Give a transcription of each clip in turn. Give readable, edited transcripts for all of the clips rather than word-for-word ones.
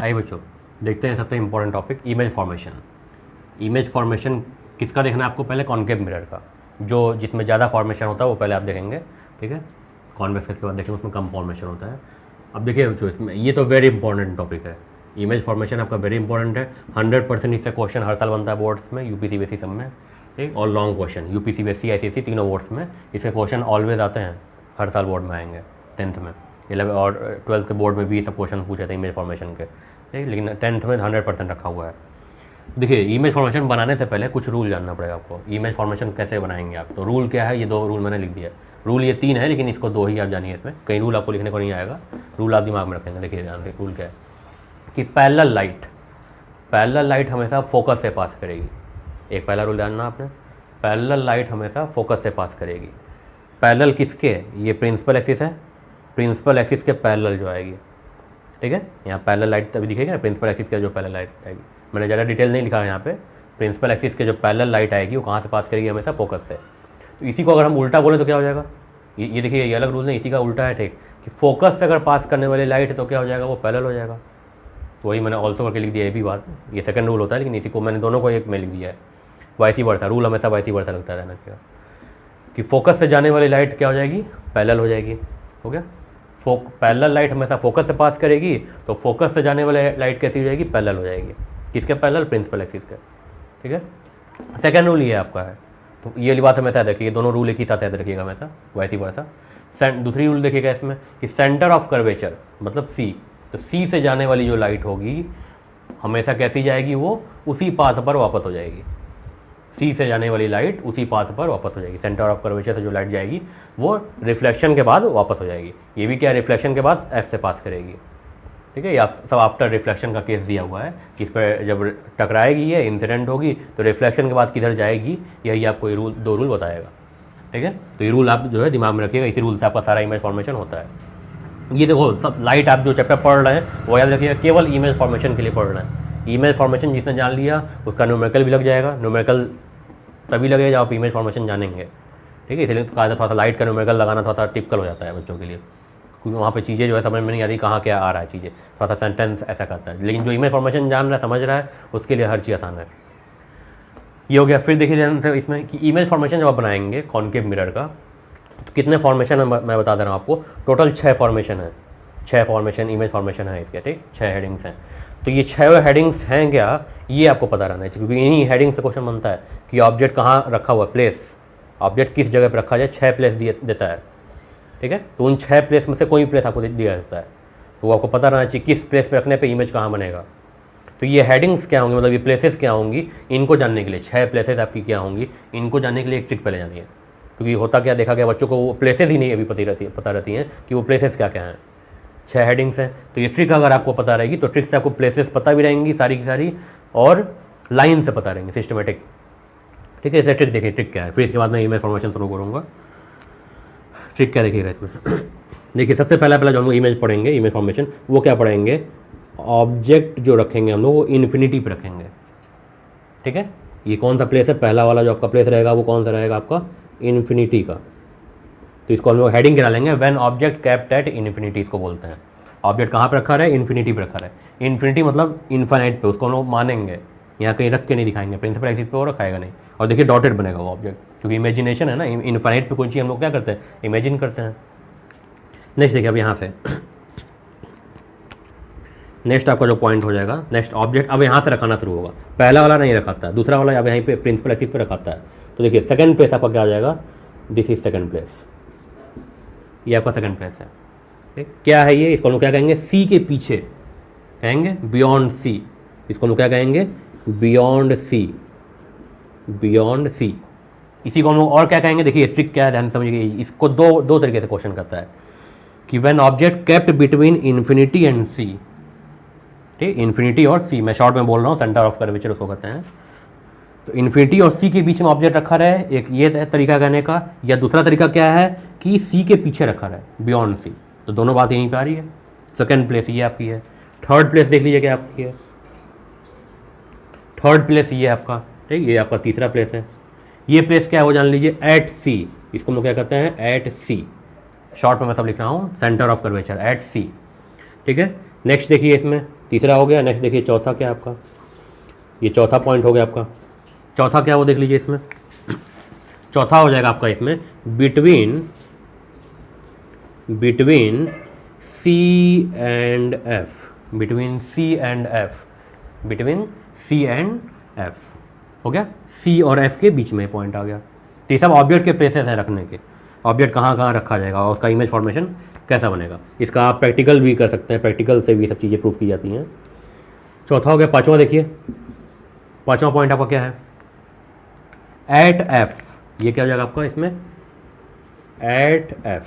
आइए बच्चों, देखते हैं सबसे important topic image formation. Image formation किसका देखना है आपको? पहले कॉन्केव मिरर का, जो जिसमें ज़्यादा फॉर्मेशन होता है वो पहले आप देखेंगे, ठीक है। कॉन्वेक्स के बाद देखेंगे उसमें कम फॉर्मेशन होता है। अब देखिए बच्चों, इसमें ये तो वेरी इंपॉर्टेंट टॉपिक है। इमेज फॉर्मेशन आपका वेरी इंपॉर्टेंट है। 100% इससे क्वेश्चन हर साल बनता है बोर्ड्स में, यूपी सीबीएसई सब में, ठीक। और long question UP CBSE ICSE तीनों बोर्ड्स में इसके क्वेश्चन ऑलवेज आते हैं, हर साल बोर्ड में आएंगे। 10th में, 11 और 12th के बोर्ड में भी सब क्वेश्चन पूछे थे इमेज फॉर्मेशन के, ठीक। लेकिन 10th में 100% रखा हुआ है। देखिए, इमेज फॉर्मेशन बनाने से पहले कुछ रूल जानना पड़ेगा आपको। इमेज फॉर्मेशन कैसे बनाएंगे आप? तो रूल क्या है, ये 2 रूल मैंने लिख दिया। रूल ये 3 है, लेकिन इसको 2 ही आप जानिए। इसमें कई रूल आपको लिखने को नहीं आएगा, रूल आप दिमाग में रखेंगे। देखिए ध्यान से, रूल क्या है कि पैरेलल लाइट हमेशा फोकस से पास करेगी। एक पहला रूल जानना आपने, पैरेलल लाइट हमेशा फोकस से पास करेगी। पैरेलल किसके? ये प्रिंसिपल एक्सिस है, प्रिंसिपल एक्सिस के पैरेलल जो आएगी, ठीक है। यहाँ पैरेलल लाइट तभी दिखेगा, प्रिंसिपल एक्सिस के जो पैरेलल लाइट आएगी। मैंने ज़्यादा डिटेल नहीं लिखा है यहाँ पे। प्रिंसिपल एक्सिस के जो पैरेलल लाइट आएगी वो कहाँ से पास करेगी? हमेशा फोकस से। तो इसी को अगर हम उल्टा बोलें तो क्या हो जाएगा? ये देखिए, ये अलग रूल नहीं, इसी का उल्टा है, ठीक। कि फोकस से अगर पास करने वाली लाइट है तो क्या हो जाएगा? वो पैरेलल हो जाएगा। तो वही मैंने ऑल्सो करके लिख दिया, ये भी बात, ये सेकंड रूल होता है, लेकिन इसी को मैंने दोनों को एक में लिख दिया है। वाइसी वर्सा, रूल हमेशा वाइसी वर्सा लगता रहना चाहिए कि फोकस से जाने वाली लाइट क्या हो जाएगी? पैरेलल हो जाएगी। हो गया? पैरेलल लाइट हमेशा फोकस से पास करेगी, तो फोकस से जाने वाली लाइट कैसी हो जाएगी? पैरेलल हो जाएगी। किसके पैरेलल? प्रिंसिपल एक्सिस के, ठीक है। सेकंड रूल ये आपका है। तो ये वाली बात हमेशा याद रखिए, दोनों रूल एक ही साथ याद रखिएगा हमेशा, वाइसी वर्सा। दूसरी रूल देखिएगा इसमें कि सेंटर ऑफ कर्वेचर मतलब सी, तो सी से जाने वाली जो लाइट होगी हमेशा कैसी जाएगी? वो उसी पाथ पर वापस हो जाएगी। सी से जाने वाली लाइट उसी पाथ पर वापस हो जाएगी। सेंटर ऑफ कर्वेचर से जो लाइट जाएगी वो रिफ्लेक्शन के बाद वापस हो जाएगी। ये भी क्या, रिफ्लेक्शन के बाद एफ से पास करेगी, ठीक है। या सब आफ्टर रिफ्लेक्शन का केस दिया हुआ है कि इस पर जब टकराएगी, ये इंसिडेंट होगी, तो रिफ्लेक्शन के बाद किधर जाएगी, यही आपको ये रूल 2 रूल बताएगा, ठीक है। तो ये रूल आप जो है दिमाग में रखिएगा, इसी रूल से आपका सारा इमेज फॉर्मेशन होता है। ये देखो, सब लाइट आप जो चैप्टर पढ़ रहे हैं वो याद रखिएगा, केवल इमेज फॉर्मेशन के लिए पढ़ रहे हैं। इमेज फॉर्मेशन जिसने जान लिया उसका न्यूमेरिकल भी लग जाएगा। न्यूमेरिकल तभी लगेगा जब आप इमेज फॉर्मेशन जानेंगे, ठीक है। इसलिए कहा थोड़ा सा लाइट का न्यूमेरिकल लगाना थोड़ा सा टिपिकल हो जाता है बच्चों के लिए, क्योंकि वहाँ पे चीज़ें जो है समझ में नहीं आ रही, कहाँ क्या आ रहा है चीज़ें, थोड़ा सा सेंटेंस ऐसा करता है। लेकिन जो इमेज फॉर्मेशन जान रहा है, समझ रहा है, उसके लिए हर चीज़ आसान है। ये हो गया। फिर देखिए ध्यान से इसमें कि इमेज फॉर्मेशन जब आप बनाएंगे कॉन्केव मिरर का, तो कितने फॉर्मेशन है मैं बता दे रहा हूँ आपको। टोटल 6 फॉर्मेशन है, 6 फॉर्मेशन इमेज फॉर्मेशन है इसके, ठीक। 6 हेडिंग्स हैं। तो ये 6 हेडिंग्स हैं क्या, ये आपको पता रहना है, क्योंकि इन्हीं हेडिंग से क्वेश्चन बनता है कि ऑब्जेक्ट कहाँ रखा हुआ है, प्लेस, ऑब्जेक्ट किस जगह पर रखा जाए। 6 प्लेस देता है, ठीक है। तो उन 6 प्लेस में से कोई प्लेस आपको दिया जाता है, तो वो आपको पता रहना चाहिए किस प्लेस पे रखने पे इमेज कहाँ बनेगा। तो ये हेडिंग्स क्या होंगी, मतलब ये प्लेसेस क्या होंगी, इनको जानने के लिए 6 प्लेसेस आपकी क्या होंगी, इनको जानने के लिए एक ट्रिक पहले जानिए। क्योंकि होता क्या, देखा गया बच्चों को वो प्लेसेस ही नहीं अभी पता रहती हैं कि वो प्लेसेस क्या क्या हैं। 6 हेडिंग्स हैं, तो ये ट्रिक अगर आपको पता रहेगी तो ट्रिक से आपको प्लेसेस पता भी रहेंगी सारी की सारी, और लाइन से पता रहेंगे, सिस्टमेटिक, ठीक है। इसे ट्रिक देखिए, ट्रिक क्या है, फिर इसके बाद मैं इमेज फॉर्मेशन शुरू करूँगा। ट्रिक क्या देखिएगा इसमें देखिए, सबसे पहला जो हम लोग इमेज पढ़ेंगे, इमेज फॉर्मेशन, वो क्या पढ़ेंगे, ऑब्जेक्ट जो रखेंगे हम लोग वो इन्फिनिटी पे रखेंगे, ठीक है। ये कौन सा प्लेस है, पहला वाला जो आपका प्लेस रहेगा वो कौन सा रहेगा आपका, इन्फिनिटी का। तो इसको हम लोग हेडिंग गिरा लेंगे, when object kept at infinity, इसको बोलते हैं। ऑब्जेक्ट कहाँ पर रखा है, इन्फिनिटी पे रखा है। इन्फिनिटी मतलब इन्फाइनाइट पे, उसको हम लोग मानेंगे, यहाँ कहीं रख के नहीं दिखाएंगे, प्रिंसिपल एक्सिस पे वो रखाएगा नहीं। और देखिए डॉटेड बनेगा वो ऑब्जेक्ट, क्योंकि इमेजिनेशन है ना, इन्फाइनाइट पे कोई चीज़ हम लोग क्या करते हैं, इमेजिन करते हैं। नेक्स्ट देखिए अब यहाँ से नेक्स्ट आपका जो पॉइंट हो जाएगा, नेक्स्ट ऑब्जेक्ट अब यहाँ से रखाना शुरू होगा। पहला वाला नहीं रखाता है, दूसरा वाला अब यहीं पे प्रिंसिपल एक्सिस पे रखाता है। तो देखिए सेकंड प्लेस आपका क्या आ जाएगा, दिस इज सेकंड प्लेस, ये आपका सेकंड प्लेस है, ठीक। क्या है ये, इसको हम लोग क्या कहेंगे, सी के पीछे कहेंगे, बियॉन्ड सी। इसको हम लोग क्या कहेंगे, बियॉन्ड सी, बियॉन्ड सी। इसी को हम लोग और क्या कहेंगे, देखिए ट्रिक क्या है, ध्यान समझिए। इसको दो तरीके से क्वेश्चन करता है कि when object kept between infinity and C, ठीक, इन्फिनिटी और सी, मैं शॉर्ट में बोल रहा हूँ, सेंटर ऑफ कर्वेचर उसको कहते हैं। तो इन्फिनिटी और सी के बीच में ऑब्जेक्ट रखा रहे, एक ये तरीका कहने का, या दूसरा तरीका क्या है कि सी के पीछे रखा रहे, बियॉन्ड सी। तो दोनों बात यहीं पर आ रही है। सेकेंड प्लेस ये आपकी है। थर्ड प्लेस देख लीजिए क्या आपकी है, थर्ड प्लेस ये आपका, ठीक, ये आपका तीसरा प्लेस है। ये प्लेस क्या है वो जान लीजिए, एट सी, इसको हम लोग क्या कहते हैं, एट सी। शॉर्ट में मैं सब लिख रहा हूँ, सेंटर ऑफ कर्वेचर एट सी, ठीक है। नेक्स्ट देखिए इसमें तीसरा हो गया। नेक्स्ट देखिए चौथा क्या है आपका, ये चौथा पॉइंट हो गया आपका। चौथा क्या वो देख लीजिए इसमें, चौथा हो जाएगा आपका इसमें between C and F, between C and F हो गया, सी और एफ के बीच में पॉइंट आ गया। तो ये सब ऑब्जेक्ट के प्लेसेस हैं रखने के, ऑब्जेक्ट कहाँ कहाँ रखा जाएगा और उसका इमेज फॉर्मेशन कैसा बनेगा। इसका आप प्रैक्टिकल भी कर सकते हैं, प्रैक्टिकल से भी सब चीज़ें प्रूफ की जाती हैं। चौथा हो गया। पाँचवा देखिए, पाँचवा पॉइंट आपका क्या है, एट एफ। ये क्या हो जाएगा आपका इसमें, एट एफ,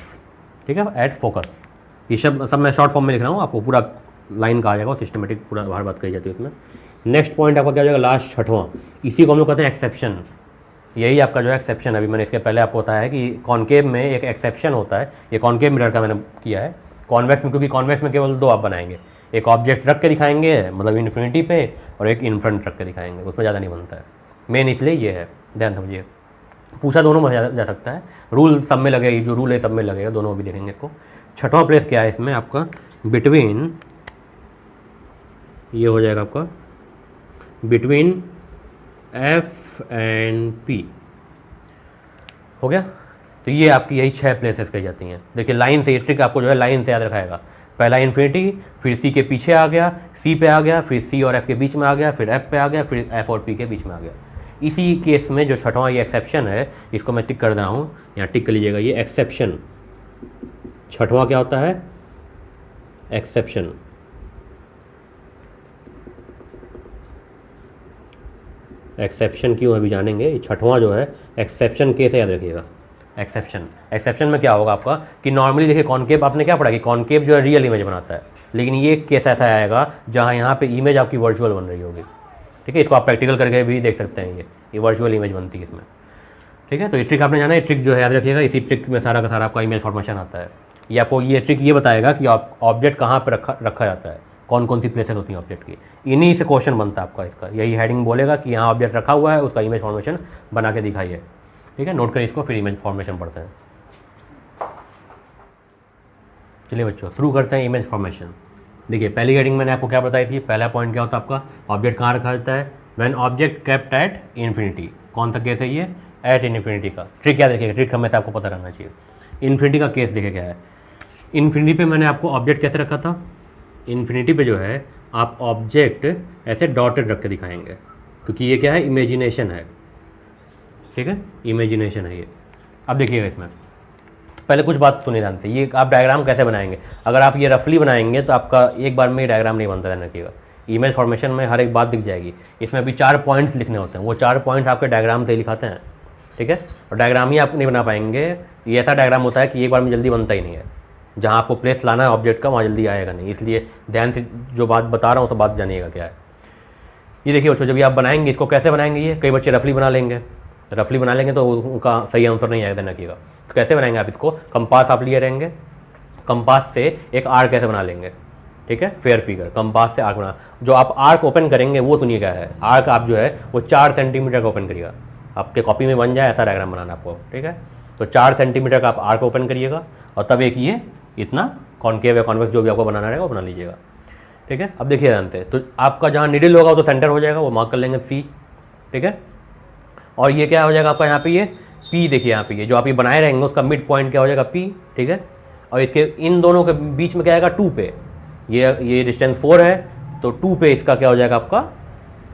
ठीक है, एट फोकस। ये सब मैं शॉर्ट फॉर्म में लिख रहा हूँ, आपको पूरा लाइन का आ जाएगा, सिस्टमेटिक पूरा बाहर बात कही जाती है उसमें। नेक्स्ट पॉइंट आपका क्या हो जाएगा, लास्ट छठवां, इसी को हम लोग कहते हैं एक्सेप्शन। यही आपका जो है एक्सेप्शन, अभी मैंने इसके पहले आपको बताया है कि कॉन्केव में एक एक्सेप्शन होता है। ये कॉन्केव मिरर का मैंने किया है। कॉन्वेक्स में, क्योंकि कॉन्वेक्स में केवल दो आप बनाएंगे, एक ऑब्जेक्ट रख के दिखाएंगे मतलब इन्फिनिटी पे, और एक इन फ्रंट रख के दिखाएंगे, उसमें ज़्यादा नहीं बनता है। मेन इसलिए ये है, ध्यान समझिए। पूछा दोनों में जा सकता है, रूल सब में लगेगा, जो रूल है सब में लगेगा, दोनों भी देखेंगे इसको। छठवां प्लेस क्या है इसमें आपका, बिटवीन, ये हो जाएगा आपका बिटवीन एफ एंड पी, हो गया। तो ये आपकी यही 6 प्लेसेस कही जाती हैं। देखिए लाइन से, ये ट्रिक आपको जो है लाइन से याद रखाएगा। पहला इन्फिनिटी, फिर सी के पीछे आ गया, सी पे आ गया, फिर सी और एफ के बीच में आ गया, फिर एफ पे आ गया, फिर एफ और पी के बीच में आ गया। इसी केस में जो छठवां ये एक्सेप्शन है, इसको मैं टिक कर रहा हूँ, यहाँ टिक कर लीजिएगा। ये एक्सेप्शन, छठवां क्या होता है, एक्सेप्शन। एक्सेप्शन क्यों अभी जानेंगे। ये छठवां जो है एक्सेप्शन केस है, याद रखिएगा। एक्सेप्शन में क्या होगा आपका कि नॉर्मली देखिए कॉन्केव आपने क्या पढ़ा कि कॉन्केव जो है रियल इमेज बनाता है, लेकिन ये केस ऐसा आएगा जहाँ यहाँ पे इमेज आपकी वर्चुअल बन रही होगी, ठीक है। इसको आप प्रैक्टिकल करके भी देख सकते हैं, ये वर्चुअल इमेज बनती है इसमें, ठीक है। तो ये ट्रिक आपने जाना है, ट्रिक जो है याद रखिएगा। इसी ट्रिक में सारा का सारा आपका इमेज फॉर्मेशन आता है। ये आपको ये ट्रिक ये बताएगा कि ऑब्जेक्ट कहाँ पर रखा जाता है, कौन कौन सी प्लेसेस होती हैं ऑब्जेक्ट की। इन्हीं से क्वेश्चन बनता है आपका इसका। यही हेडिंग बोलेगा कि यहाँ ऑब्जेक्ट रखा हुआ है, उसका इमेज फॉर्मेशन बना के दिखाइए, ठीक है। नोट करिए इसको, फिर इमेज फॉर्मेशन पढ़ते हैं। चलिए बच्चों शुरू करते हैं इमेज फॉर्मेशन। देखिए पहली हेडिंग मैंने आपको क्या बताई थी, पहला पॉइंट क्या होता है आपका, ऑब्जेक्ट कहाँ रखा जाता है, when object kept at infinity. कौन सा केस है ये, एट इन्फिनिटी का। ट्रिक क्या देखिएगा, ट्रिक हमेशा आपको पता रहना चाहिए। इन्फिनिटी का केस देखिए क्या है। इन्फिनिटी पे मैंने आपको ऑब्जेक्ट कैसे रखा था, इन्फिनिटी पे जो है आप ऑब्जेक्ट ऐसे डॉटेड रख के दिखाएंगे, क्योंकि ये क्या है, इमेजिनेशन है, ठीक है, इमेजिनेशन है ये। अब देखिएगा इसमें पहले कुछ बात सुने जानते, ये आप डायग्राम कैसे बनाएंगे। अगर आप ये रफली बनाएंगे तो आपका एक बार में ये डायग्राम नहीं बनता, ध्यान रखिएगा। इमेज फॉर्मेशन में हर एक बात दिख जाएगी। इसमें अभी 4 पॉइंट्स लिखने होते हैं, वो 4 पॉइंट्स आपके डायग्राम से ही लिखाते हैं, ठीक है। और डायग्राम ही आप नहीं बना पाएंगे, ये ऐसा डायग्राम होता है कि एक बार में जल्दी बनता ही नहीं है। जहाँ आपको प्लेस लाना है ऑब्जेक्ट का, वहाँ जल्दी आएगा नहीं। इसलिए ध्यान से जो बात बता रहा हूँ सब बात जानिएगा क्या है। ये देखिए बच्चों, जब आप बनाएंगे इसको कैसे बनाएंगे, ये कई बच्चे रफली बना लेंगे, रफली बना लेंगे तो उनका सही आंसर नहीं आएगा, ध्यान रखिएगा। तो कैसे बनाएंगे आप इसको, कंपास आप लिए रहेंगे, कंपास से एक आर्क कैसे बना लेंगे, ठीक है, फेयर फिगर, कंपास से आर्क बना। जो आप आर्क ओपन करेंगे वो सुनिए क्या है, आर्क आप जो है वो 4 सेंटीमीटर का ओपन करिएगा। आपके कॉपी में बन जाए ऐसा डायग्राम बनाना आपको, ठीक है। तो 4 सेंटीमीटर का आप आर्क ओपन करिएगा, और तब एक ये इतना कॉन्केव या कॉन्वेक्स जो भी आपको बनाना रहेगा वो बना लीजिएगा, ठीक है। अब देखिए जानते हैं, तो आपका जहाँ निडल होगा वो तो सेंटर हो जाएगा, वो मार्क कर लेंगे सी, ठीक है। और ये क्या हो जाएगा आपका यहाँ पे, ये पी, देखिए यहाँ पे ये जो आप ये बनाए रहेंगे उसका मिड पॉइंट क्या हो जाएगा, पी, ठीक है। और इसके इन दोनों के बीच में क्या आएगा, 2 पे। ये डिस्टेंस 4 है, तो 2 पे इसका क्या हो जाएगा आपका,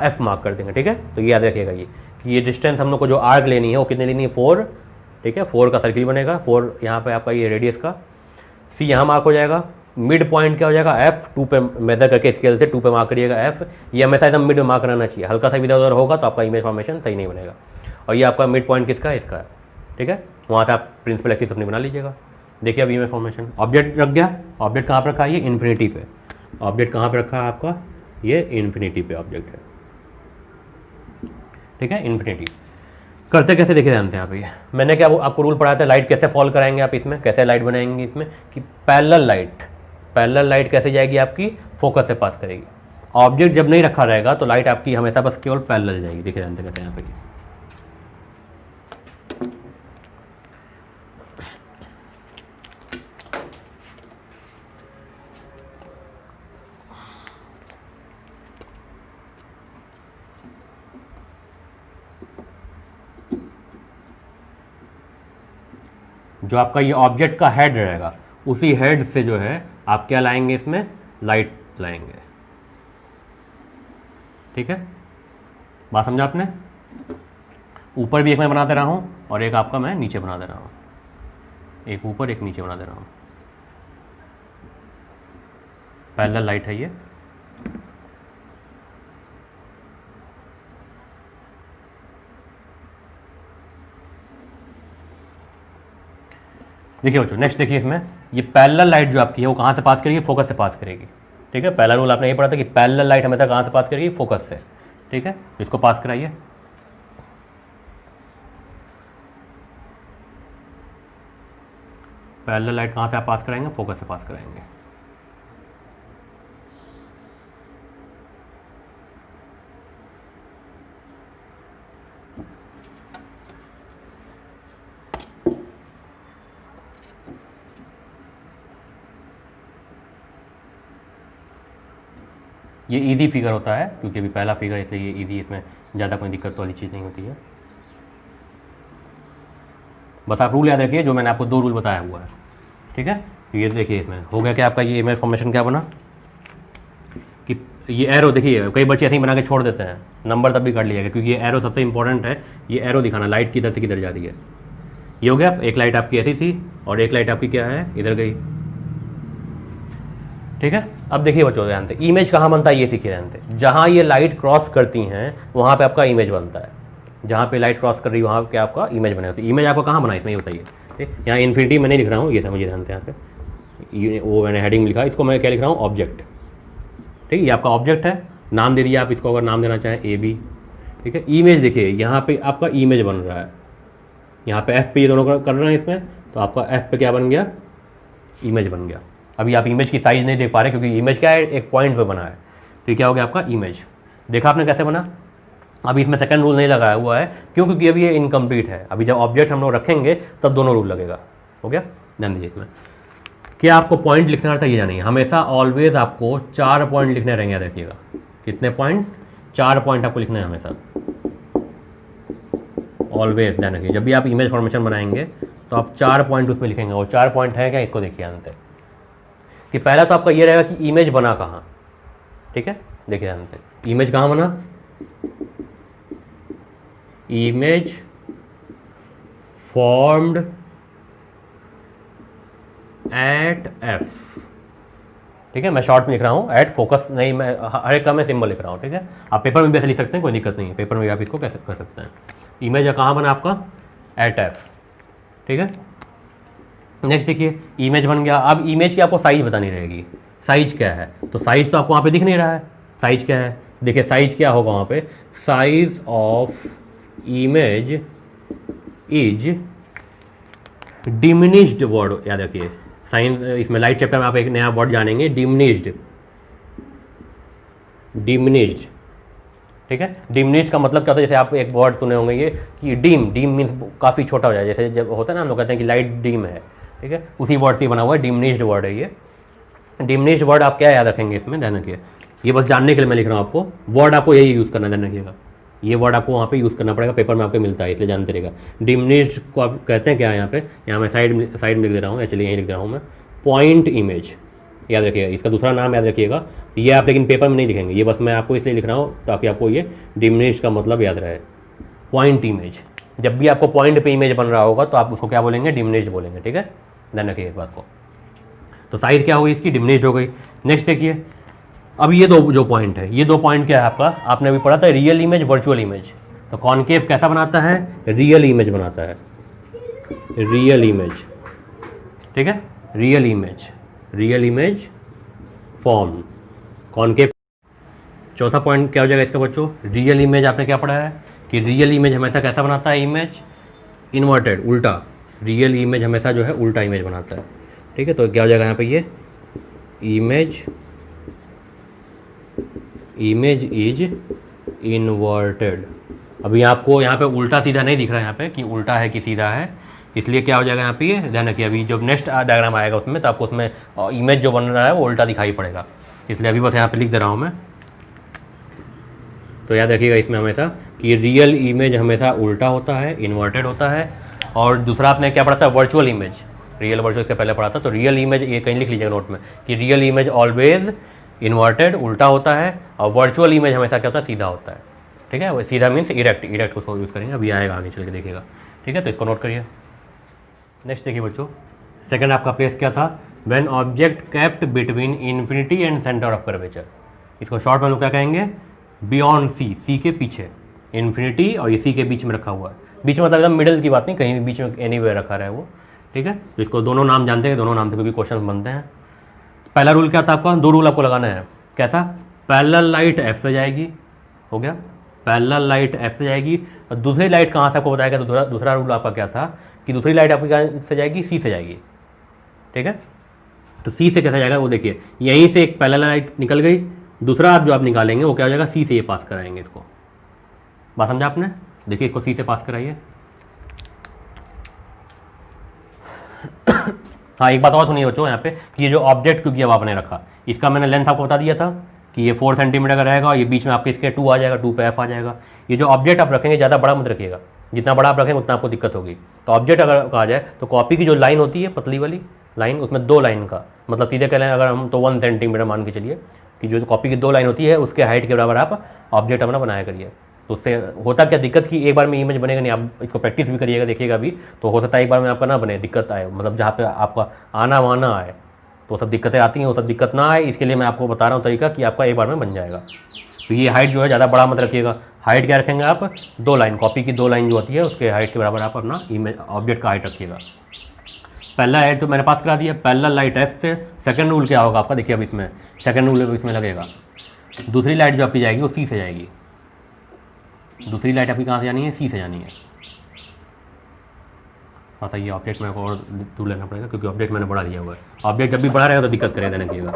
एफ मार्क कर देंगे, ठीक है। तो ये याद रखिएगा ये कि ये डिस्टेंस हम लोग को जो आर्क लेनी है वो कितनी लेनी है, 4, ठीक है। 4 का सर्किल बनेगा, 4 यहाँ पे आपका ये रेडियस का, सी यहाँ मार्क हो जाएगा। मिड पॉइंट क्या हो जाएगा, एफ, 2 पे मेजर करके स्केल से 2 पे मार्क करिएगा एफ। ये हमेशा एकदम मिड में मार्क रहना चाहिए, हल्का सा इधर उधर होगा तो आपका इमेज फॉर्मेशन सही नहीं बनेगा। और ये आपका मिड पॉइंट किसका है, इसका है, ठीक है। वहाँ से आप प्रिंसिपल एक्सिस अपनी बना लीजिएगा। देखिए अब इमेज फॉर्मेशन, ऑब्जेक्ट रख गया, ऑब्जेक्ट कहाँ पर रखा है, ये इन्फिनिटी पे। ऑब्जेक्ट कहाँ पर रखा है आपका, ये इन्फिनिटी पे ऑब्जेक्ट है, ठीक है, इन्फिनिटी। करते कैसे देखिए जानते हैं आप, ये मैंने क्या आपको रूल पढ़ाया था, लाइट कैसे फॉल कराएंगे आप इसमें, कैसे लाइट बनाएंगे इसमें कि पैरेलल लाइट कैसे जाएगी आपकी, फोकस से पास करेगी। ऑब्जेक्ट जब नहीं रखा रहेगा तो लाइट आपकी हमेशा बस केवल पैरेलल जाएगी। देखिए जानते कहते हैं यहाँ पे, जो आपका ये ऑब्जेक्ट का हेड रहेगा, उसी हेड से जो है आप क्या लाएंगे, इसमें लाइट लाएंगे। ठीक है, बात समझा आपने। ऊपर भी एक मैं बना दे रहा हूँ और एक आपका मैं नीचे बना दे रहा हूँ, एक ऊपर एक नीचे बना दे रहा हूँ। पैरेलल लाइट है ये। देखिए बच्चों, नेक्स्ट देखिए, इसमें ये पैरेलल लाइट जो आपकी है वो कहाँ से पास करेगी, फोकस से पास करेगी। ठीक है, पहला रूल आपने ये पढ़ा था कि पैरेलल लाइट हमेशा कहाँ से पास करेगी, फोकस से। ठीक है, इसको पास कराइए। पैरेलल लाइट कहाँ से आप पास कराएंगे, फोकस से पास कराएंगे। ये इजी फिगर होता है क्योंकि अभी पहला फिगर है, इसलिए ये इजी, इसमें ज़्यादा कोई दिक्कत वाली चीज़ नहीं होती है। बस आप रूल याद रखिए जो मैंने आपको 2 रूल बताया हुआ है। ठीक है, ये देखिए इसमें हो गया क्या आपका, ये इमेज फॉर्मेशन क्या बना कि ये एरो, देखिए कई बच्चे ऐसे ही बना के छोड़ देते हैं, नंबर तब भी कर लिएगा क्योंकि ये एरो सबसे इंपॉर्टेंट है। ये एरो दिखाना लाइट किधर से किधर जा रही है। ये हो गया, एक लाइट आपकी ऐसी थी और एक लाइट आपकी क्या है, इधर गई। ठीक है, अब देखिए बच्चों ध्यान से, इमेज कहाँ बनता है ये सीखिए ध्यान से। जहाँ ये लाइट क्रॉस करती हैं वहाँ पे आपका इमेज बनता है। जहाँ पे लाइट क्रॉस कर रही है वहाँ पे आपका इमेज बनेगा। तो इमेज आपको कहाँ बना है इसमें ये बताइए। ठीक, यहाँ इन्फिनिटी मैं नहीं लिख रहा हूँ, ये समझिए ध्यान से। यहाँ पे वो मैंने हेडिंग लिखा, इसको मैं क्या लिख रहा हूँ, ऑब्जेक्ट। ठीक है, ये आपका ऑब्जेक्ट है, नाम दे दिया आप इसको, अगर नाम देना चाहें AB। ठीक है, इमेज देखिए यहाँ पे आपका इमेज बन रहा है, यहाँ पे F पे ये दोनों कर रहे हैं इसमें, तो आपका F पे क्या बन गया, इमेज बन गया। अभी आप इमेज की साइज़ नहीं देख पा रहे क्योंकि इमेज क्या है, एक पॉइंट पे बना है। तो क्या हो गया आपका इमेज। देखा आपने कैसे बना। अभी इसमें सेकंड रूल नहीं लगाया हुआ है, क्यों, क्योंकि अभी ये इनकम्प्लीट है। अभी जब ऑब्जेक्ट हम लोग रखेंगे तब दोनों रूल लगेगा। हो गया, ध्यान दीजिए इसमें क्या आपको पॉइंट लिखना रहता है, ये जानिए। हमेशा ऑलवेज आपको 4 पॉइंट लिखने रहेंगे, याद रखिएगा। कितने पॉइंट, 4 पॉइंट आपको लिखना है हमेशा, ऑलवेज ध्यान रखिए। जब भी आप इमेज फॉर्मेशन बनाएंगे तो आप 4 पॉइंट उसमें लिखेंगे। और 4 पॉइंट है क्या, इसको देखिए अंत कि पहला तो आपका ये रहेगा कि इमेज बना कहाँ। ठीक है, देखिए ध्यान से, इमेज कहाँ बना, इमेज फॉर्म्ड एट F। ठीक है, मैं शॉर्ट में लिख रहा हूँ, एट फोकस नहीं, मैं हर एक का मैं सिंबल लिख रहा हूँ। ठीक है, आप पेपर में भी ऐसे लिख सकते हैं, कोई दिक्कत नहीं है, पेपर में भी आप इसको कैसे कर सकते हैं। इमेज कहाँ बना आपका, एट F। ठीक है, नेक्स्ट देखिए, इमेज बन गया। अब इमेज की आपको साइज बतानी रहेगी, साइज क्या है। तो साइज तो आपको वहाँ पे दिख नहीं रहा है, साइज क्या है, देखिए साइज क्या होगा वहाँ पे, size of image is diminished word, याद रखिए। साइंस इसमें लाइट चैप्टर में आप एक नया वर्ड जानेंगे, डिमिनिश्ड। डिमिनिश्ड, ठीक है, डिमिनिश्ड का मतलब क्या होता है, जैसे आप एक वर्ड सुने होंगे ये कि डीम, डीम मीन्स काफ़ी छोटा हो जाए, जैसे जब होता है ना हम लोग कहते हैं कि लाइट डीम है। ठीक है, उसी वर्ड से बना हुआ है, डिमिनिश्ड वर्ड है ये। डिमिनिश्ड वर्ड आप क्या याद रखेंगे इसमें, ध्यान रखिए, ये बस जानने के लिए मैं लिख रहा हूँ आपको। वर्ड आपको यही यूज़ करना है, ध्यान रखिएगा। ये वर्ड आपको वहाँ पे यूज़ करना पड़ेगा, पेपर में आपको मिलता है, इसलिए जानते रहेगा। डिमिनिश्ड को आप कहते हैं क्या, यहाँ पे, यहाँ मैं साइड में लिख दे रहा हूँ, एक्चुअली यहीं लिख दे रहा हूँ मैं, पॉइंट इमेज, याद रखिएगा। इसका दूसरा नाम याद रखिएगा, ये आप लेकिन पेपर में नहीं लिखेंगे, ये बस मैं आपको इसलिए लिख रहा हूँ ताकि आपको ये डिमिनिश्ड का मतलब याद रहे। पॉइंट इमेज, जब भी आपको पॉइंट पे इमेज बन रहा होगा तो आप उसको क्या बोलेंगे, डिमिनिश्ड बोलेंगे। ठीक है, ध्यान रखिए इस बात को। तो साइज क्या होगी इसकी, डिमिनिश्ड हो गई। नेक्स्ट देखिए, अब ये दो जो पॉइंट है, ये 2 पॉइंट क्या है आपका, आपने अभी पढ़ा था रियल इमेज, वर्चुअल इमेज। तो कॉनकेव कैसा बनाता है, रियल इमेज बनाता है, रियल इमेज। ठीक है, real image, real image form, concave. चौथा पॉइंट क्या हो जाएगा इसका बच्चों, रियल इमेज। आपने क्या पढ़ा है कि रियल इमेज हमेशा कैसा बनाता है, इमेज इन्वर्टेड, उल्टा। रियल इमेज हमेशा जो है उल्टा इमेज बनाता है। ठीक है, तो क्या हो जाएगा यहाँ पे, ये इमेज, इमेज इज इन्वर्टेड। अभी आपको यहाँ पे उल्टा सीधा नहीं दिख रहा है यहाँ पे कि उल्टा है कि सीधा है, इसलिए क्या हो जाएगा यहाँ पे, ये ध्यान रखिए। अभी जब नेक्स्ट डायग्राम आएगा उसमें तो आपको उसमें इमेज जो बन रहा है वो उल्टा दिखाई पड़ेगा, इसलिए अभी बस यहाँ पे लिख दे रहा हूँ मैं। तो याद रखिएगा इसमें हमेशा कि रियल इमेज हमेशा उल्टा होता है, इन्वर्टेड होता है, और दूसरा आपने क्या पढ़ा था, वर्चुअल इमेज, रियल वर्चुअल इसके पहले पढ़ा था। तो रियल इमेज ये कहीं लिख लीजिएगा नोट में कि रियल इमेज ऑलवेज इन्वर्टेड, उल्टा होता है, और वर्चुअल इमेज हमेशा क्या होता है, सीधा होता है। ठीक है, वो सीधा मीन्स इरेक्ट, इरेक्ट को यूज़ करेंगे, अभी आएगा आगे चल के देखिएगा। ठीक है, तो इसको नोट करिए। नेक्स्ट देखिए बच्चों, सेकंड आपका प्लेस क्या था, when object kept between infinity and centre of curvature. इसको शॉर्ट में लोग क्या कहेंगे, बियॉन्ड सी, सी के पीछे, इन्फिनिटी और ये सी के बीच में रखा हुआ है। बीच में मतलब एकदम मिडिल की बात नहीं, कहीं भी बीच में एनीवेयर रखा रहा है वो। ठीक है, तो इसको दोनों नाम जानते हैं, दोनों नाम से क्योंकि क्वेश्चन बनते हैं। पहला रूल क्या था आपका, दो रूल आपको लगाना है। कैसा, पैरेलल लाइट एफ से जाएगी, हो गया, पैरेलल लाइट एफ से जाएगी। और दूसरी लाइट कहाँ से आपको बताया गया, तो दूसरा रूल आपका क्या था कि दूसरी लाइट आपकी कहाँ से जाएगी, सी से जाएगी। ठीक है, तो सी से कैसे जाएगा वो देखिए, यहीं से एक पैरेलल लाइट निकल गई, दूसरा आप जो आप निकालेंगे वो क्या हो जाएगा, सी से ये पास कराएंगे इसको। बात समझा आपने, देखिए इसको सी से पास कराइए। हाँ, एक बात और सुनिए बच्चों यहाँ पे कि ये जो ऑब्जेक्ट क्योंकि अब आपने रखा, इसका मैंने लेंथ आपको बता दिया था कि ये 4 सेंटीमीटर का रहेगा, और ये बीच में आपके इसके 2 आ जाएगा, 2 पे एफ आ जाएगा। ये जो ऑब्जेक्ट आप रखेंगे ज़्यादा बड़ा मत रखिएगा, जितना बड़ा आप रखेंगे उतना आपको दिक्कत होगी। तो ऑब्जेक्ट अगर कहा जाए तो कॉपी की जो लाइन होती है, पतली वाली लाइन, उसमें 2 लाइन का मतलब सीधे कह लें अगर हम तो 1 सेंटीमीटर मान के चलिए कि जो कॉपी की 2 लाइन होती है उसके हाइट के बराबर आप ऑब्जेक्ट अपना बनाया करिए। तो उससे होता क्या दिक्कत कि एक बार में इमेज बनेगा नहीं, आप इसको प्रैक्टिस भी करिएगा, देखिएगा भी, तो हो सकता है एक बार में आपका ना बने, दिक्कत आए, मतलब जहाँ पे आपका आना वाना आए, तो सब दिक्कतें आती हैं, वो सब दिक्कत ना आए, इसके लिए मैं आपको बता रहा हूँ तरीका कि आपका एक बार में बन जाएगा। तो ये हाइट जो है ज़्यादा बड़ा मत रखिएगा, हाइट क्या रखेंगे आप, 2 लाइन, कॉपी की 2 लाइन जो होती है उसके हाइट के बराबर आप अपना इमेज ऑब्जेक्ट का हाइट रखिएगा। पहला हाइट तो मैंने पास करा दिया, पैरेलल लाइट एफ से। सेकंड रूल क्या होगा आपका, देखिए अब इसमें सेकंड रूल इसमें लगेगा, दूसरी लाइट जो आपकी जाएगी वो सी से जाएगी। दूसरी लाइट आपकी कहाँ से जानी है, सी से जानी है। हाँ, ये ऑब्जेक्ट मेरे को और दूर लेना पड़ेगा क्योंकि ऑब्जेक्ट मैंने बड़ा लिया हुआ है। ऑब्जेक्ट जब भी बड़ा रहेगा तो दिक्कत करेगा देने कीजिएगा,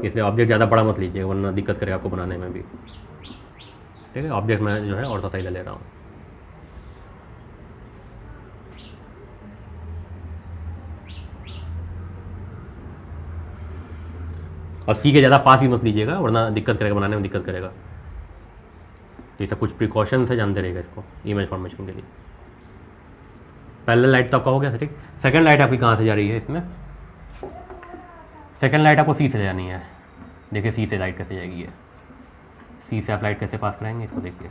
इसलिए ऑब्जेक्ट ज़्यादा बड़ा मत लीजिएगा वरना दिक्कत करेगा आपको बनाने में भी। ठीक है, ऑब्जेक्ट मैं जो है और सही ले रहा हूँ। और सी के ज़्यादा पास भी मत लीजिएगा वरना दिक्कत करेगा, बनाने में दिक्कत करेगा। तो ये सब कुछ प्रिकॉशन से जानते रहेगा इसको इमेज फॉर्मेशन के लिए। पैरेलल लाइट तो आपका हो गया, ठीक। सेकंड लाइट आपकी कहाँ से जा रही है इसमें, सेकंड लाइट आपको सी से जानी है। देखिए सी से लाइट कैसे जाएगी, है सी से आप लाइट कैसे पास कराएंगे इसको देखिए।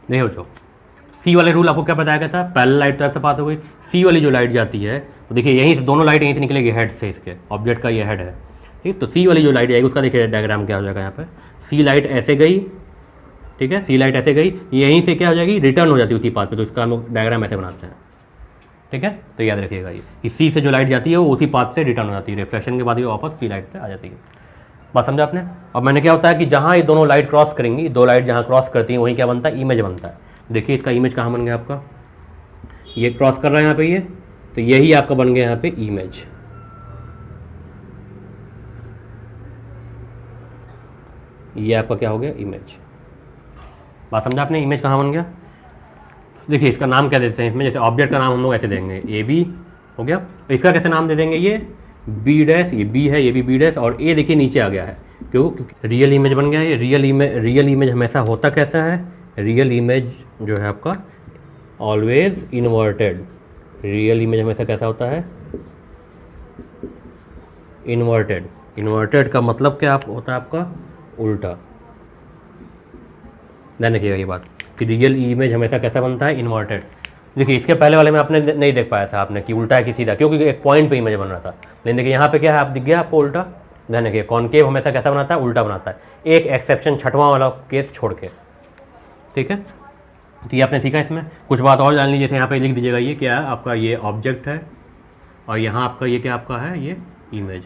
देखिए बच्चों, सी वाले रूल आपको क्या बताया गया था, पैरेलल लाइट तो ऐसे पास हो गई, सी वाली जो लाइट जाती है तो देखिए यहीं से दोनों लाइट यहीं से निकलेगी हेड से, इसके ऑब्जेक्ट का ये हेड है, ठीक। तो सी वाली जो लाइट जाएगी उसका देखिए डायग्राम क्या हो जाएगा यहाँ पे, सी लाइट ऐसे गई, ठीक है, सी लाइट ऐसे गई, यहीं से क्या हो जाएगी, रिटर्न हो जाती है उसी पाथ पे। तो इसका हम लोग डायग्राम ऐसे बनाते हैं, ठीक है। तो याद रखिएगा ये कि सी से जो लाइट जाती है वो उसी पाथ से रिटर्न हो जाती है, रिफ्लेक्शन के बाद ये वापस सी लाइट पे आ जाती है। बात समझा आपने। अब मैंने क्या होता है कि जहाँ ये दोनों लाइट क्रॉस करेंगी, दो लाइट जहाँ क्रॉस करती हैं वहीं क्या बनता है, इमेज बनता है। देखिए इसका इमेज कहाँ बन गया आपका, ये क्रॉस कर रहा है यहाँ पे, ये तो यही आपका बन गया यहाँ पे इमेज। ये आपका क्या हो गया, इमेज। बात समझा आपने, इमेज कहाँ बन गया। देखिए इसका नाम क्या देते हैं इसमें, जैसे ऑब्जेक्ट का नाम हम लोग ऐसे देंगे, ए बी हो गया, तो इसका कैसे नाम दे देंगे, ये बी डैश, ये बी है, ये भी बी डैश, और ए देखिए नीचे आ गया है, क्योंकि रियल इमेज बन गया है। ये रियल इमेज हमेशा होता कैसा है, रियल इमेज जो है आपका ऑलवेज इन्वर्टेड। रियल इमेज हमेशा कैसा होता है, इन्वर्टेड। इन्वर्टेड का मतलब क्या होता है आपका, उल्टा। ध्यान रखिएगा ये बात कि रियल इमेज हमेशा कैसा बनता है, इन्वर्टेड। देखिए इसके पहले वाले में आपने नहीं देख पाया था आपने कि उल्टा है कि सीधा, क्योंकि एक पॉइंट पे इमेज बन रहा था। लेकिन देखिए यहाँ पे क्या है, आप दिख गया आपको उल्टा। ध्यान रखिए कॉनकेव हमेशा कैसा बनाता है, उल्टा बनाता है, एक एक्सेप्शन छठवां वाला केस छोड़ के, ठीक है। तो ये आपने सीखा। इसमें कुछ बात और जान लीजिए, जैसे यहाँ पे लिख दीजिएगा, ये क्या है आपका, ये ऑब्जेक्ट है, और यहाँ आपका ये क्या आपका है, ये इमेज।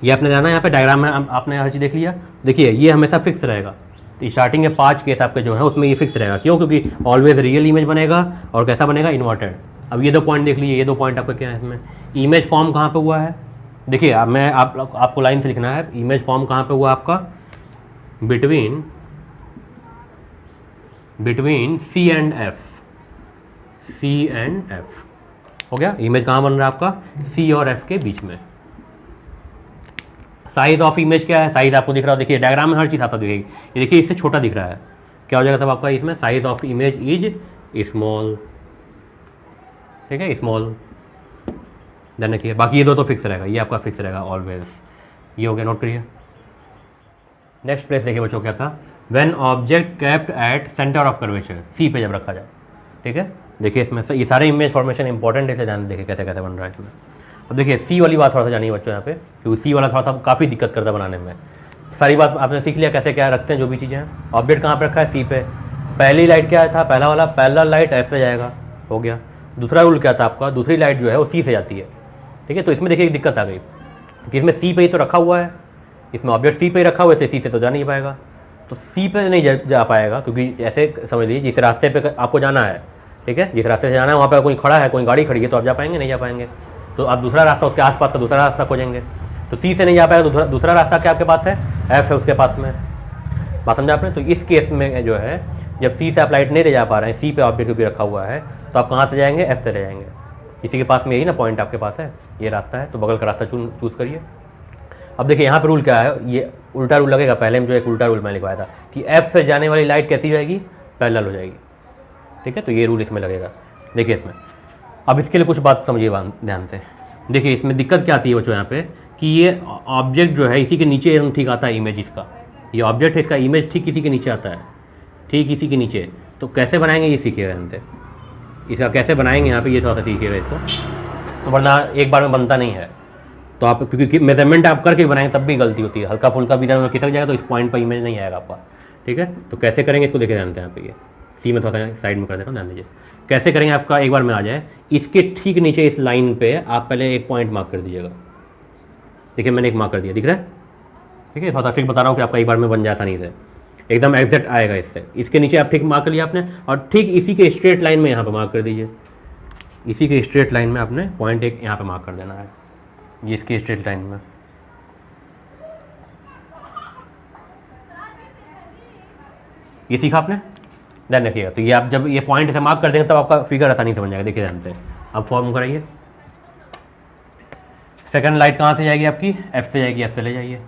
ये आपने जाना है यहाँ पे डायग्राम में आपने हर चीज़ देख लिया। देखिए ये हमेशा फिक्स रहेगा, तो स्टार्टिंग के 5 केस आपके जो है उसमें ये फिक्स रहेगा। क्यों? क्योंकि ऑलवेज रियल इमेज बनेगा और कैसा बनेगा, इन्वर्टेड। अब ये 2 पॉइंट देख लीजिए, ये 2 पॉइंट आपका क्या है इसमें, इमेज फॉर्म कहाँ पे हुआ है। देखिए अब मैं आपको लाइन से लिखना है, इमेज फॉर्म कहाँ पे हुआ आपका, बिटवीन सी एंड एफ हो गया। इमेज कहाँ बन रहा है आपका, सी और एफ के बीच में। साइज ऑफ इमेज क्या है, साइज आपको दिख रहा है, देखिए डायग्राम में हर चीज़ आपको दिखेगी। ये देखिए इससे छोटा दिख रहा है, क्या हो जाएगा तब आपका इसमें, size of image is small. ठीक है, स्मॉल। देन रखिए बाकी ये 2 तो फिक्स रहेगा, ये आपका फिक्स रहेगा ऑलवेज। ये हो गया, नोट करिए। नेक्स्ट प्लेस देखिए बच्चों क्या था, when object kept at centre of curvature, C पे जब रखा जाए। ठीक है, देखिए इसमें ये सारे इमेज फॉर्मेशन इंपॉर्टेंट है, ध्यान देखिए कैसे कैसे बन रहा है इसमें। अब देखिए सी वाली बात थोड़ा सा जानिए बच्चों यहाँ पे, क्योंकि सी वाला थोड़ा सा काफ़ी दिक्कत करता है बनाने में। सारी बात आपने सीख लिया कैसे क्या रखते हैं जो भी चीज़ें हैं। ऑब्जेक्ट कहाँ पे रखा है, सी पे। पहली लाइट क्या था, पहला वाला पैरेलल लाइट एफ से जाएगा, हो गया। दूसरा रूल क्या था आपका, दूसरी लाइट जो है वो सी से जाती है। ठीक है, तो इसमें देखिए एक दिक्कत आ गई कि इसमें सी पे ही तो रखा हुआ है, इसमें ऑब्जेक्ट सी पे ही रखा हुआ है, सी से तो जा नहीं पाएगा। तो सी पे नहीं जा पाएगा, क्योंकि ऐसे समझ लीजिए जिस रास्ते पे आपको जाना है, ठीक है, जिस रास्ते से जाना है वहाँ पर कोई खड़ा है, कोई गाड़ी खड़ी है, तो आप जा पाएंगे, नहीं जा पाएंगे। तो आप दूसरा रास्ता, उसके आसपास का दूसरा रास्ता खोजेंगे। तो सी से नहीं जा पाएगा, दूसरा रास्ता क्या आपके पास है, एफ है उसके पास में। बात समझा आपने। तो इस केस में जो है, जब सी से आप लाइट नहीं ले जा पा रहे हैं, सी पे ऑब्जेक्ट क्योंकि रखा हुआ है, तो आप कहाँ से जाएंगे, एफ से ले जाएंगे। इसी के पास में यही ना पॉइंट आपके पास है, ये रास्ता है, तो बगल का रास्ता चूज करिए। अब देखिए यहाँ पे रूल क्या है, ये उल्टा रूल लगेगा। पहले में जो एक उल्टा रूल मैंने लिखवाया था कि एफ से जाने वाली लाइट कैसी जाएगी, पैरेलल हो जाएगी। ठीक है, तो ये रूल इसमें लगेगा। देखिए इसमें अब इसके लिए कुछ बात समझिए ध्यान से। देखिए इसमें दिक्कत क्या आती है बच्चों यहाँ पे, कि ये ऑब्जेक्ट जो है इसी के नीचे ठीक आता है इमेज इसका। ये ऑब्जेक्ट है, इसका इमेज ठीक इसी के नीचे आता है, ठीक इसी के नीचे। तो कैसे बनाएंगे ये सीखिएगा ध्यान से, इसका कैसे बनाएंगे यहाँ पे ये थोड़ा सा सीखिएगा इसको, तो वरना एक बार में बनता नहीं है। तो आप क्योंकि मेजरमेंट आप करके बनाएंगे तब भी गलती होती है, हल्का फुल्का भी इधर खिसक जाएगा तो इस पॉइंट पर इमेज नहीं आएगा आपका। ठीक है, तो कैसे करेंगे इसको देखिए ध्यान से। यहाँ पे ये सी में थोड़ा सा साइड में कर देता हूँ, ध्यान दीजिए कैसे करेंगे। आपका एक बार में आ जाए, इसके ठीक नीचे इस लाइन पे आप पहले एक पॉइंट मार्क कर दीजिएगा। देखिए मैंने एक मार्क कर दिया, दिख रहा है। ठीक है, थोड़ा सा ट्रिक बता रहा हूँ कि आपका एक बार में बन जाए आसानी से, एकदम एग्जैक्ट आएगा इससे। इसके नीचे आप ठीक मार्क कर लिया आपने, और ठीक इसी के स्ट्रेट लाइन में यहाँ पे मार्क कर दीजिए। इसी के स्ट्रेट लाइन में आपने पॉइंट एक यहाँ पे मार्क कर देना है, ये इसके स्ट्रेट लाइन में। ये सीखा आपने, ध्यान रखिएगा। तो ये आप जब ये पॉइंट से मार्क कर देंगे तब आपका फिगर आसानी से बन जाएगा। देखिए ध्यान से, अब फॉर्म कराइए। सेकंड लाइट कहाँ से जाएगी आपकी, एफ से जाएगी, एफ से ले जाइए।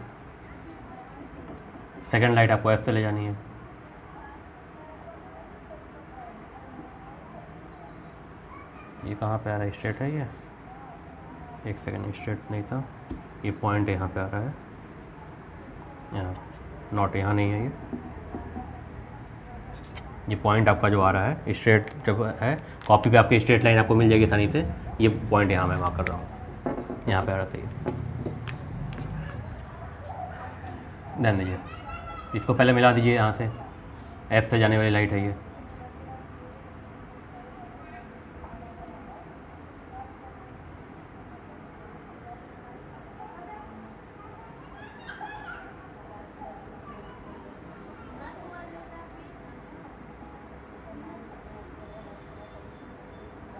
सेकंड लाइट आपको एफ से ले जानी है। ये कहाँ पे आ रहा है, स्ट्रेट है ये, एक सेकंड, स्ट्रेट नहीं था, ये पॉइंट यहाँ पे आ रहा है, यहाँ नॉट, यहाँ नहीं है ये पॉइंट आपका जो आ रहा है स्ट्रेट जब है, कॉपी पे आपकी स्ट्रेट लाइन आपको मिल जाएगी आसानी से। ये पॉइंट यहाँ मैं मार्क कर रहा हूँ, यहाँ पे आ रहा था ये, ध्यान दीजिए। इसको पहले मिला दीजिए, यहाँ से एफ से जाने वाली लाइट है ये।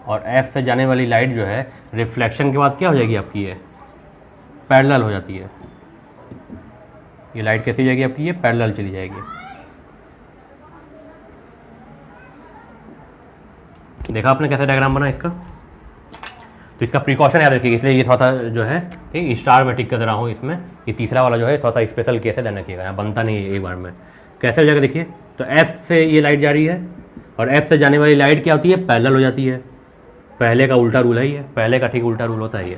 और एफ से जाने वाली लाइट जो है रिफ्लेक्शन के बाद क्या हो जाएगी आपकी, ये पैरेलल हो जाती है। ये लाइट कैसी जाएगी आपकी, ये पैरेलल चली जाएगी। देखा आपने कैसे डायग्राम बना इसका। तो इसका प्रिकॉशन याद रखिएगा, इसलिए ये थोड़ा सा जो है ठीक स्टार में टिक कर रहा हूँ इसमें। ये तीसरा वाला जो है थोड़ा सा स्पेशल केस है, ध्यान रखिएगा, यहाँ बनता नहीं है एक बार में। कैसे हो जाएगा देखिए, तो एफ से ये लाइट जा रही है, और एफ से जाने वाली लाइट क्या होती है, पैरेलल हो जाती है। पहले का उल्टा रूल है ये, पहले का ठीक उल्टा रूल होता है ये,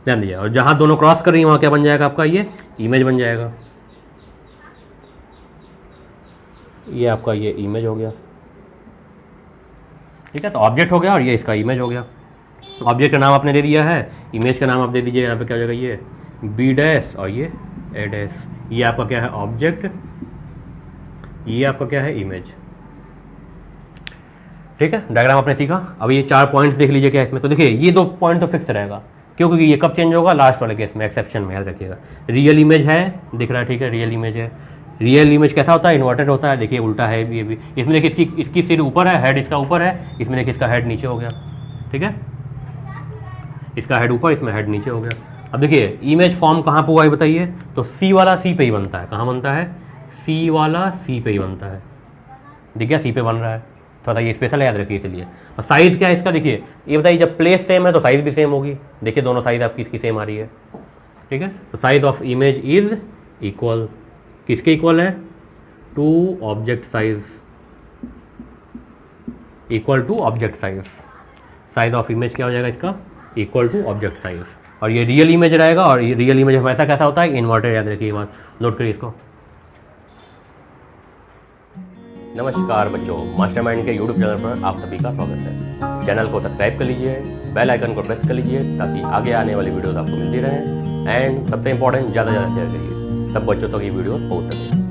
ध्यान दीजिए। और जहाँ दोनों क्रॉस कर रही है वहाँ क्या बन जाएगा आपका, ये इमेज बन जाएगा। ये आपका ये इमेज हो गया, ठीक है। तो ऑब्जेक्ट हो गया और ये इसका इमेज हो गया। ऑब्जेक्ट का नाम आपने दे दिया है, इमेज का नाम आप दे दीजिए। यहाँ पे क्या हो जाएगा, ये बी डैश और ये ए डैश। ये आपका क्या है, ऑब्जेक्ट, ये आपका क्या है, इमेज। ठीक है, डायग्राम आपने सीखा। अब ये 4 पॉइंट्स देख लीजिए क्या है इसमें। तो देखिए ये 2 पॉइंट तो फिक्स रहेगा, क्यों? क्योंकि ये कब चेंज होगा? लास्ट वाले केस में, एक्सेप्शन में, याद रखिएगा। रियल इमेज है, दिख रहा है, ठीक है, रियल इमेज है। रियल इमेज कैसा होता है? इन्वर्टेड होता है, देखिए उल्टा है ये भी। इसमें देखिए इसकी सिर ऊपर है, हेड इसका ऊपर है, इसमें देखिए इसका हेड नीचे हो गया, ठीक है, इसका हेड ऊपर, इसमें हेड नीचे हो गया। अब देखिए इमेज फॉर्म कहाँ पर हुआ है बताइए? तो सी वाला सी पे ही बनता है। कहाँ बनता है? सी वाला सी पे ही बनता है, दिख गया, सी पे बन रहा है। थोड़ा सा ये स्पेशल याद रखिए इसलिए। और साइज़ क्या है इसका? देखिए ये बताइए, जब प्लेस सेम है तो साइज़ भी सेम होगी। देखिए दोनों साइज़ आपकी इसकी सेम आ रही है, ठीक है। तो size of image is equal, किसके इक्वल है? To object size, equal to object size. Size of image क्या हो जाएगा इसका? Equal to object size. और ये रियल इमेज रहेगा, और ये रियल इमेज हमेशा कैसा होता है? इन्वर्टेड, याद रखिए ये बात, नोट करिए इसको। नमस्कार बच्चों, मास्टरमाइंड के यूट्यूब चैनल पर आप सभी का स्वागत है। चैनल को सब्सक्राइब कर लीजिए, बेल आइकन को प्रेस कर लीजिए ताकि आगे आने वाली वीडियोस आपको मिलती रहें। एंड सबसे इंपॉर्टेंट, ज़्यादा से ज़्यादा शेयर करिए, सब बच्चों तक ये वीडियोस पहुंच सके।